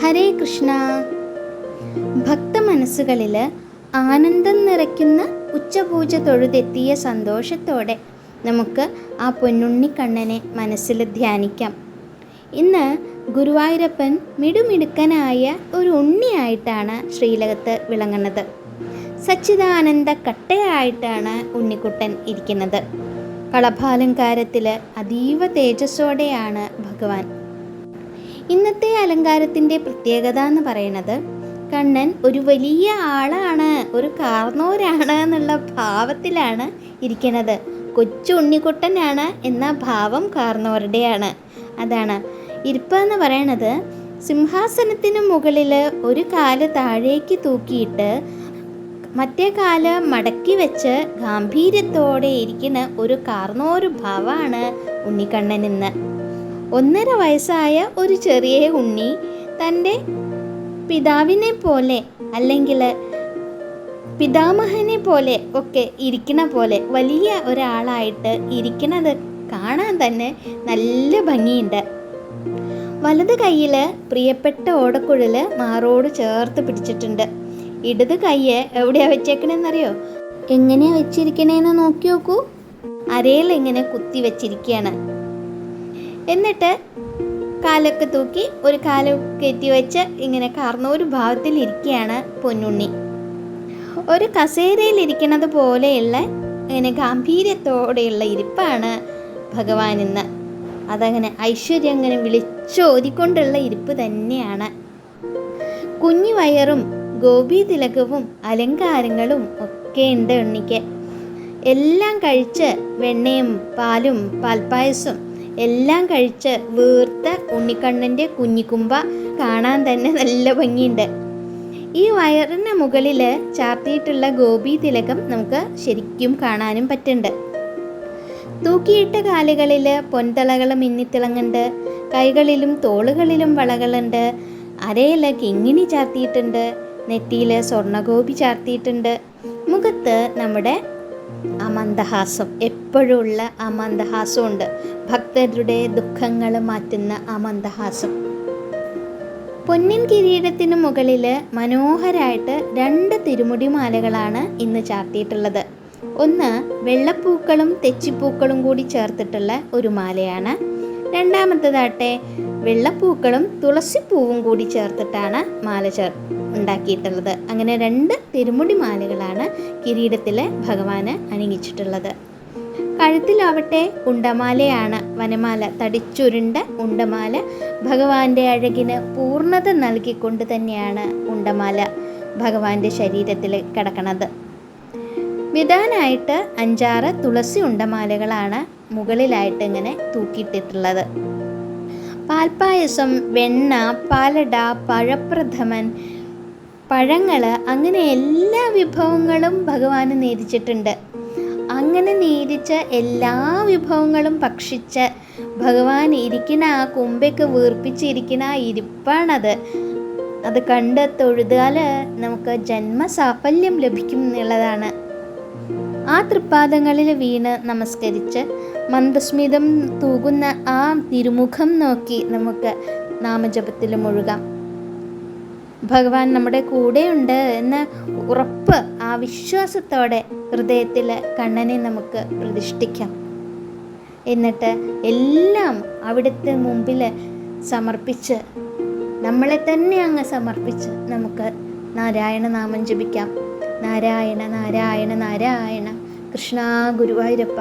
ഹരേ കൃഷ്ണ. ഭക്തമനസ്സുകളിൽ ആനന്ദം നിറയ്ക്കുന്ന ഉച്ചപൂജ തൊഴുതെത്തിയ സന്തോഷത്തോടെ നമുക്ക് ആ പൊന്നുണ്ണിക്കണ്ണനെ മനസ്സിൽ ധ്യാനിക്കാം. ഇന്ന് ഗുരുവായൂരപ്പൻ മിടുമിടുക്കനായ ഒരു ഉണ്ണിയായിട്ടാണ് ശ്രീലകത്ത് വിളങ്ങുന്നത്. സച്ചിദാനന്ദ കട്ടയായിട്ടാണ് ഉണ്ണിക്കുട്ടൻ ഇരിക്കുന്നത്. കളഭാലങ്കാരത്തിൽ അതീവ തേജസ്സോടെയാണ് ഭഗവാൻ. ഇന്നത്തെ അലങ്കാരത്തിൻ്റെ പ്രത്യേകത എന്ന് പറയുന്നത് കണ്ണൻ ഒരു വലിയ ആളാണ്, ഒരു കാർന്നോരാണ് എന്നുള്ള ഭാവത്തിലാണ് ഇരിക്കുന്നത്. കൊച്ചു ഉണ്ണിക്കുട്ടനാണ് എന്ന ഭാവം കാർന്നോരുടെയാണ്. അതാണ് ഇരിപ്പ് എന്ന് പറയണത്. സിംഹാസനത്തിന് മുകളിൽ ഒരു കാല് താഴേക്ക് തൂക്കിയിട്ട് മറ്റേ കാല് മടക്കി വെച്ച് ഗാംഭീര്യത്തോടെ ഇരിക്കുന്ന ഒരു കാർന്നോരു ഭാവമാണ് ഉണ്ണിക്കണ്ണനെന്ന്. 1.5 വയസ്സായ ഒരു ചെറിയ ഉണ്ണി തൻ്റെ പിതാവിനെ പോലെ അല്ലെങ്കിൽ പിതാമഹനെ പോലെ ഒക്കെ ഇരിക്കണ പോലെ വലിയ ഒരാളായിട്ട് ഇരിക്കണത് കാണാൻ തന്നെ നല്ല ഭംഗിയുണ്ട്. വലത് കയ്യിൽ പ്രിയപ്പെട്ട ഓടക്കുഴൽ മാറോട് ചേർത്ത് പിടിച്ചിട്ടുണ്ട്. ഇടത് കയ്യ് എവിടെയാണ് വെച്ചേക്കണെന്നറിയോ? എങ്ങനെയാണ് വെച്ചിരിക്കണേന്ന് നോക്കി നോക്കൂ. അരയിൽ ഇങ്ങനെ കുത്തി വെച്ചിരിക്കുകയാണ്. എന്നിട്ട് കാലൊക്കെ തൂക്കി ഒരു കാല് കയറ്റി വെച്ച് ഇങ്ങനെ കാർന്നൊരു ഭാവത്തിൽ ഇരിക്കുകയാണ് പൊന്നുണ്ണി. ഒരു കസേരയിൽ ഇരിക്കുന്നത് പോലെയുള്ള ഇങ്ങനെ ഗാംഭീര്യത്തോടെയുള്ള ഇരിപ്പാണ് ഭഗവാൻ ഇന്ന്. അതങ്ങനെ ഐശ്വര്യം അങ്ങനെ വിളിച്ചോതിക്കൊണ്ടുള്ള ഇരിപ്പ് തന്നെയാണ്. കുഞ്ഞു വയറും ഗോപി തിലകവും അലങ്കാരങ്ങളും ഒക്കെ ഉണ്ട് ഉണ്ണിക്ക്. എല്ലാം കഴിച്ച് വെണ്ണയും പാലും പാൽപ്പായസം എല്ലാം കഴിച്ച് വീർത്ത ഉണ്ണിക്കണ്ണൻ്റെ കുഞ്ഞിക്കുമ്പ കാണാൻ തന്നെ നല്ല ഭംഗിയുണ്ട്. ഈ വയറിന് മുകളിൽ ചാർത്തിയിട്ടുള്ള ഗോപി തിലകം നമുക്ക് ശരിക്കും കാണാനും പറ്റുന്നുണ്ട്. തൂക്കിയിട്ട കാലുകളിൽ പൊൻതളകൾ മിന്നിത്തിളങ്ങുന്നുണ്ട്. കൈകളിലും തോളുകളിലും വളകളുണ്ട്. അരയിൽ കിങ്ങിണി ചാർത്തിയിട്ടുണ്ട്. നെറ്റിയിൽ സ്വർണ്ണഗോപി ചാർത്തിയിട്ടുണ്ട്. മുഖത്ത് നമ്മുടെ മന്ദഹാസം, എപ്പോഴുള്ള മന്ദഹാസമുണ്ട്. ഭക്തരുടെ ദുഃഖങ്ങൾ മാറ്റുന്ന മന്ദഹാസം. പൊന്നിൻ കിരീടത്തിന് മുകളിൽ മനോഹരമായിട്ട് 2 തിരുമുടിമാലകളാണ് ഇന്ന് ചാർത്തിയിട്ടുള്ളത്. ഒന്ന് വെള്ളപ്പൂക്കളും തെച്ചിപ്പൂക്കളും കൂടി ചേർത്തിട്ടുള്ള ഒരു മാലയാണ്. രണ്ടാമത്തേതാട്ടെ വെള്ളപ്പൂക്കളും തുളസിപ്പൂവും കൂടി ചേർത്തിട്ടാണ് മാല ഉണ്ടാക്കിയിട്ടുള്ളത്. അങ്ങനെ 2 തിരുമുടി മാലകളാണ് കിരീടത്തിൽ ഭഗവാന് അണിയിച്ചിട്ടുള്ളത്. കഴുത്തിലാവട്ടെ ഉണ്ടമാലയാണ്, വനമാല, തടിച്ചുരുണ്ട ഉണ്ടമാല. ഭഗവാന്റെ അഴകിന് പൂർണ്ണത നൽകിക്കൊണ്ട് തന്നെയാണ് ഉണ്ടമാല ഭഗവാന്റെ ശരീരത്തിൽ കിടക്കണത്. വിധാനായിട്ട് 5-6 തുളസി ഉണ്ടമാലകളാണ് മുകളിലായിട്ട് ഇങ്ങനെ തൂക്കിയിട്ടിട്ടുള്ളത്. പാൽപ്പായസം, വെണ്ണ, പാലട, പഴപ്രഥമൻ, പഴങ്ങൾ, അങ്ങനെ എല്ലാ വിഭവങ്ങളും ഭഗവാന് നേദിച്ചിട്ടുണ്ട്. അങ്ങനെ നേദിച്ച എല്ലാ വിഭവങ്ങളും ഭക്ഷിച്ച് ഭഗവാൻ ഇരിക്കുന്ന ആ കുമ്പയ്ക്ക് വീർപ്പിച്ചിരിക്കുന്ന ആ ഇരിപ്പാണത്. അത് കണ്ട് തൊഴുതാൽ നമുക്ക് ജന്മസാഫല്യം ലഭിക്കും എന്നുള്ളതാണ്. ആ തൃപ്പാദങ്ങളിൽ വീണ് നമസ്കരിച്ച് മന്ദസ്മിതം തൂകുന്ന ആ തിരുമുഖം നോക്കി നമുക്ക് നാമജപത്തിൽ മുഴുകാം. ഭഗവാൻ നമ്മുടെ കൂടെയുണ്ട് എന്ന ഉറപ്പ്, ആ വിശ്വാസത്തോടെ ഹൃദയത്തിൽ കണ്ണനെ നമുക്ക് പ്രതിഷ്ഠിക്കാം. എന്നിട്ട് എല്ലാം അവിടുത്തെ മുമ്പിൽ സമർപ്പിച്ച്, നമ്മളെ തന്നെ അങ്ങ് സമർപ്പിച്ച് നമുക്ക് നാരായണ നാമം ജപിക്കാം. നാരായണ നാരായണ നാരായണ, കൃഷ്ണ ഗുരുവായൂരപ്പ.